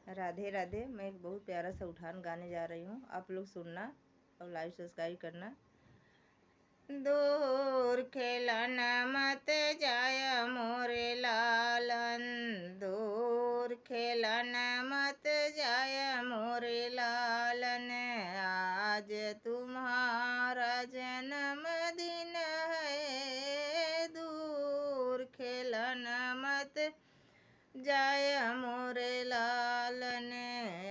राधे राधे। मैं एक बहुत प्यारा सा उठान गाने जा रही हूँ, आप लोग सुनना और लाइक सब्सक्राइब करना। दूर खेलन मत जाय मोरे लालन, दूर खेलन मत जाय मोरे लालन, आज तुम्हारा जन्मदिन है, दूर खेलन मत जाय मोरे लालन,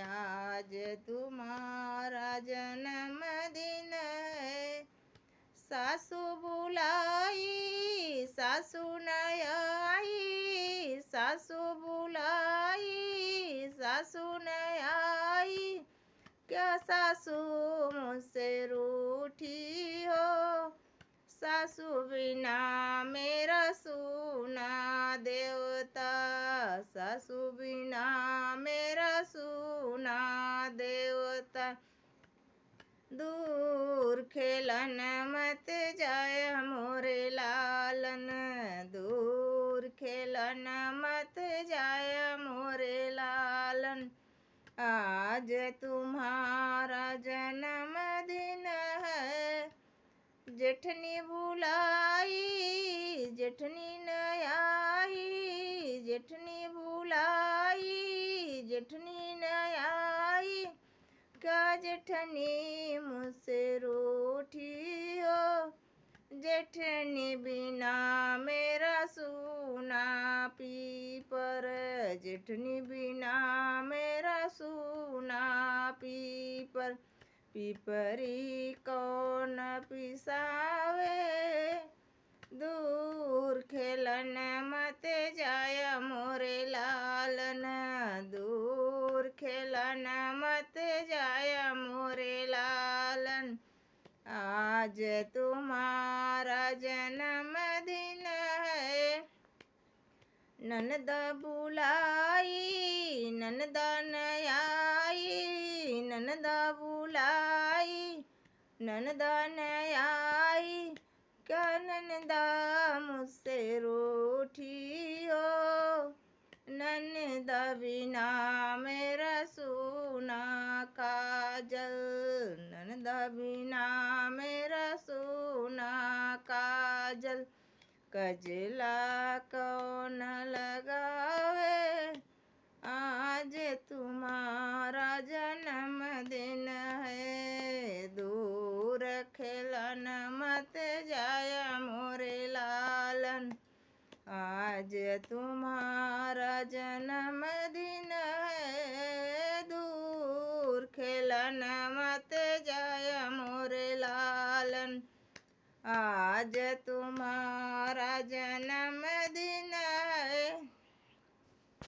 आज तुम्हारा जन्मदिन है। सासू बुलाई सासू न आई, सासू बुलाई सासू न आई, क्या सासू मुझसे रूठी हो, सासू बिना मेरा सूना देवता, सासू बिना मेरा सूना देवता, दूर खेलन मत जाय मोरे लालन, दूर खेलन मत जाय मोरे लालन, आज तुम्हारा जन्मदिन है। जेठनी बुलाई जेठनी न आई, जेठनी बुलाई जेठनी न आई, क्या जेठनी मुझसे रूठी हो, जेठनी बिना मेरा सूना पीपर, जेठनी बिना मेरा सूना पीपर, पीपरी कौन पिसावे, दूर खेलन मत जाय मोरे लालन, दूर खेलन मत जाय मोरे लालन, आज तुम्हारा जन्मदिन है। ननद बुलाई ननद न आई, ननद बुलाई ननद न आई, क्या ननदा मुझसे रूठी हो, ननद बिना मेरा सूना काजल, ननद बिना मेरा सूना काजल, कजला कौन लगावे, आज तुम्हारा जन्मदिन है, दूर खेलन मत जाय मोरे लालन, आज तुम्हारा जन्मदिन है, दूर खेलन मत जाय मोरे लालन, आज तुम्हारा जन्मदिन